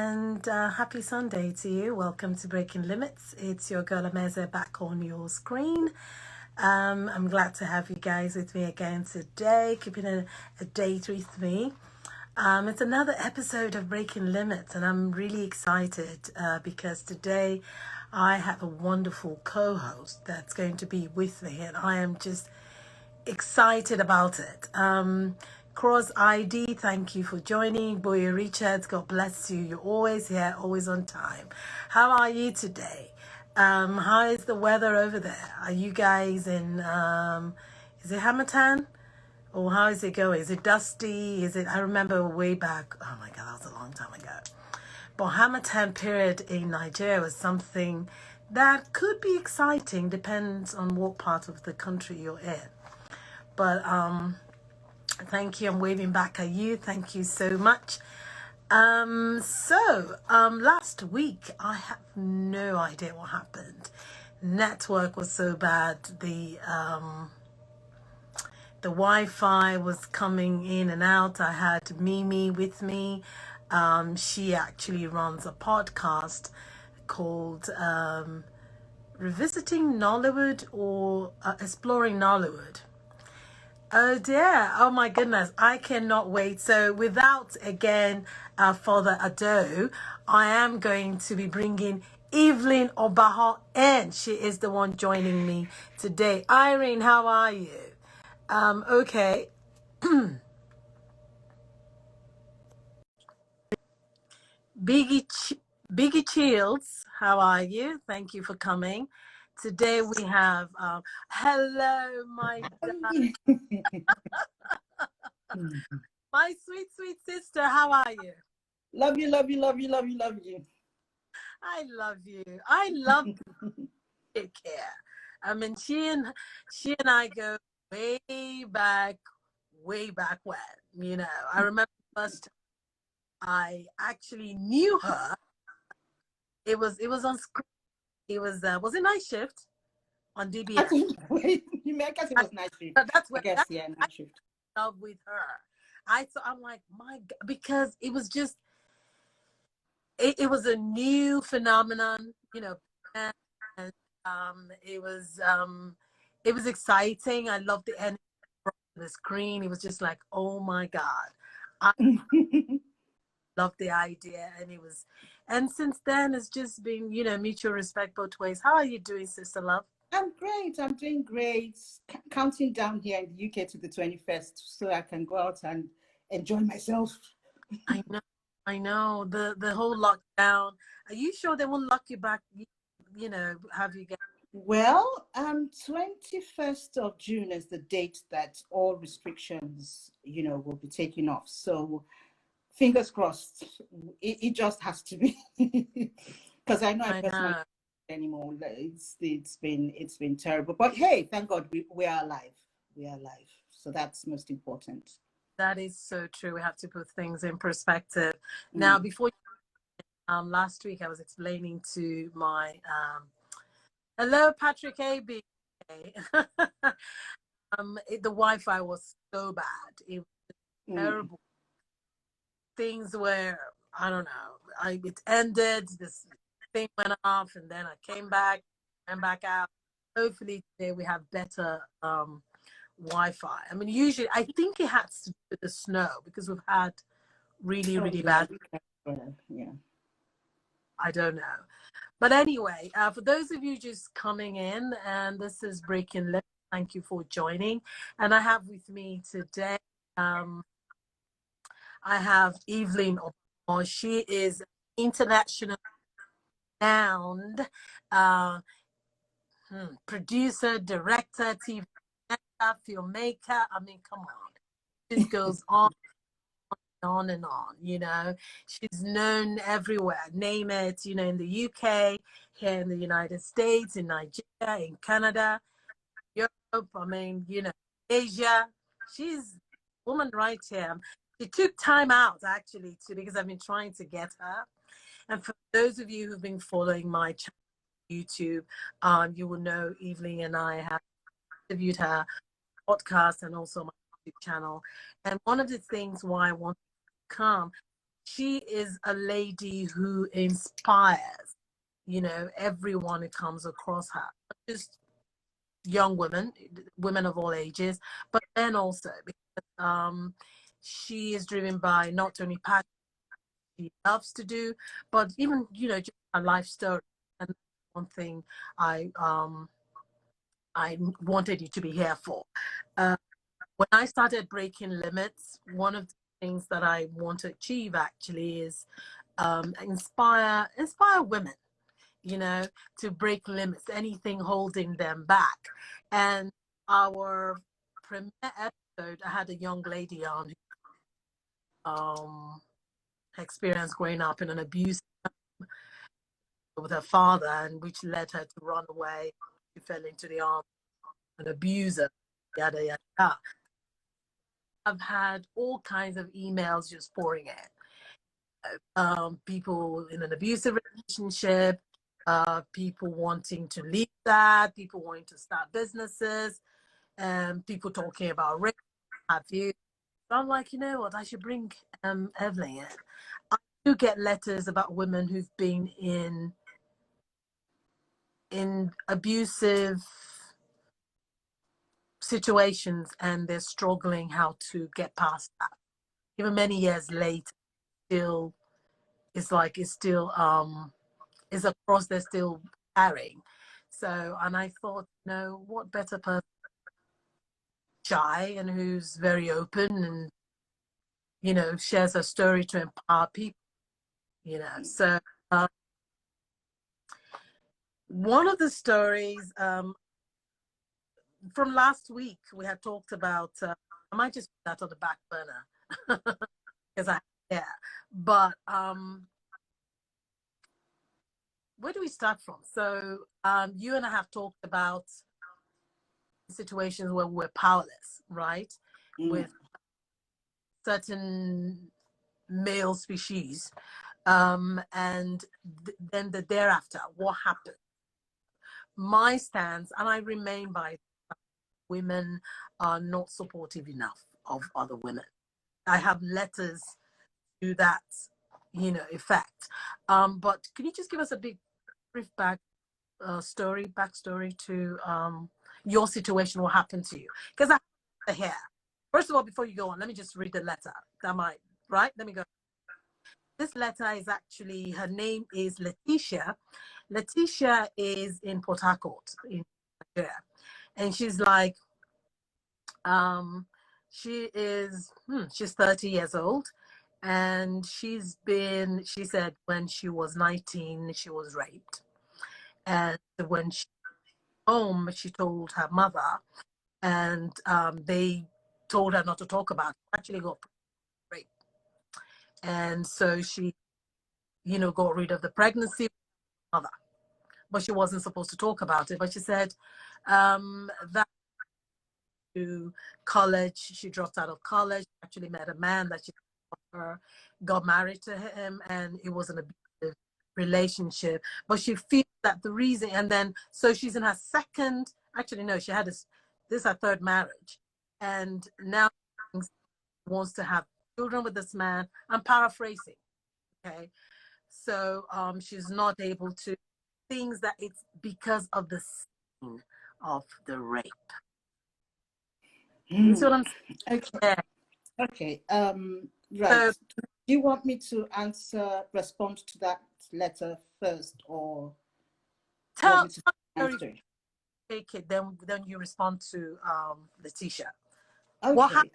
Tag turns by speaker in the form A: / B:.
A: and happy Sunday to you. Welcome to Breaking Limits. It's your girl Ameze back on your screen. I'm glad to have you guys with me again today, keeping a date with me. It's another episode of Breaking Limits, and I'm really excited because today I have a wonderful co-host that's going to be with me, and I am just excited about it. Cross ID, thank you for joining. Boya Richards, God bless you. You're always here, always on time. How are you today? How is the weather over there? Are you guys in, is it Hamilton? Or how is it going? Is it dusty? I remember way back, oh my God, that was a long time ago. But Hamilton period in Nigeria was something that could be exciting, depends on what part of the country you're in. But thank you. I'm waving back at you. Thank you so much. Last week I have no idea what happened. Network was so bad. The Wi-Fi was coming in and out. I had Mimi with me. She actually runs a podcast called Revisiting Nollywood or Exploring Nollywood. Oh dear. Oh my goodness. I cannot wait. So without again further ado, I am going to be bringing Evelyn Obahor in. She is the one joining me today. Irene, how are you? Okay. Biggie Chills, how are you? Thank you for coming. Today we have hello, my my sweet sister. How are you?
B: Love you, love you, love you, love you, love you.
A: I love you. I love take care. I mean, she and I go way back when. You know, I remember the first time I actually knew her. It was on screen. It was it night shift on DBS?
B: I think you make it was night shift.
A: That's where
B: night shift.
A: I love with her. I'm like, my God, because it was just it was a new phenomenon, you know, and it was exciting. I loved the energy from the screen. It was just like, oh my God. I loved the idea, and since then it's just been, you know, mutual respect both ways. How are you doing, sister love?
B: I'm great. I'm doing great. Counting down here in the UK to the 21st so I can go out and enjoy myself.
A: I know the whole lockdown. Are you sure they won't lock you back? You know, have you get?
B: Well, 21st of June is the date that all restrictions, you know, will be taken off. So fingers crossed. It just has to be because I know I personally anymore. It's been terrible. But hey, thank God we are alive. We are alive. So that's most important.
A: That is so true. We have to put things in perspective. Now, before last week I was explaining to my hello Patrick AB. The Wi-Fi was so bad. It was terrible. Things were, I don't know. It ended. This thing went off, and then I came back and back out. Hopefully today we have better Wi-Fi. I mean, usually I think it has to do with the snow because we've had really bad.
B: Yeah.
A: I don't know. But anyway, for those of you just coming in, and this is Breaking Limits, thank you for joining. And I have with me today, I have Evelyn Obahor. She is international renowned producer, director, TV filmmaker. I mean, come on. This goes on and on, you know. She's known everywhere, name it, you know, in the UK, here in the United States, in Nigeria, in Canada, Europe, I mean, you know, Asia. She's a woman right here. She took time out actually because I've been trying to get her. And for those of you who've been following my channel on YouTube, you will know Evelyn and I have interviewed her podcast and also my YouTube channel. And one of the things why I want to come she is a lady who inspires, everyone who comes across her. Just young women of all ages, but then also because she is driven by not only passion she loves to do, but even just her life story. And that's one thing I wanted you to be here for. When I started breaking limits, one of the things that I want to achieve actually is inspire women, to break limits, anything holding them back. And our premiere episode, I had a young lady on who experienced growing up in an abuse with her father, and which led her to run away. She fell into the arms of an abuser, yada yada yada. I've had all kinds of emails just pouring in. People in an abusive relationship, people wanting to leave that, people wanting to start businesses, and people talking about rape, have you. So I'm like, you know what, I should bring Evelyn in. I do get letters about women who've been in abusive situations and they're struggling how to get past that. Even many years later, still it's still is a cross they're still carrying. So, and I thought, what better person, shy and who's very open and shares her story to empower people. So one of the stories from last week we had talked about. I might just put that on the back burner because but where do we start from? So you and I have talked about situations where we're powerless, right? With certain male species. And then thereafter, what happened? My stance, and I remain by, women are not supportive enough of other women. I have letters to that, effect. But can you just give us a brief backstory to your situation, what happened to you? Because I have here. First of all, before you go on, let me just read the letter. Right? Let me go. This letter is actually, her name is Letitia. Letitia is in Port Harcourt, in Nigeria. And she's like, she's 30 years old. And she said when she was 19, she was raped. And when she home, she told her mother, and they told her not to talk about it. Actually got raped. And so she, got rid of the pregnancy with her mother. But she wasn't supposed to talk about it. But she said that to college, she dropped out of college, actually met a man that she her, got married to him, and it was an abusive relationship. But she feels that the reason, and then so she's in her second, actually no, she had this is her third marriage, and now wants to have children with this man. I'm paraphrasing, okay? So she's not able to, things that it's because of the sin of the rape. You see what I'm saying?
B: Okay. Okay. Right.
A: So,
B: Do you want me to respond to that letter first, or want me to answer?
A: take it, then you respond to Letitia.
B: Okay.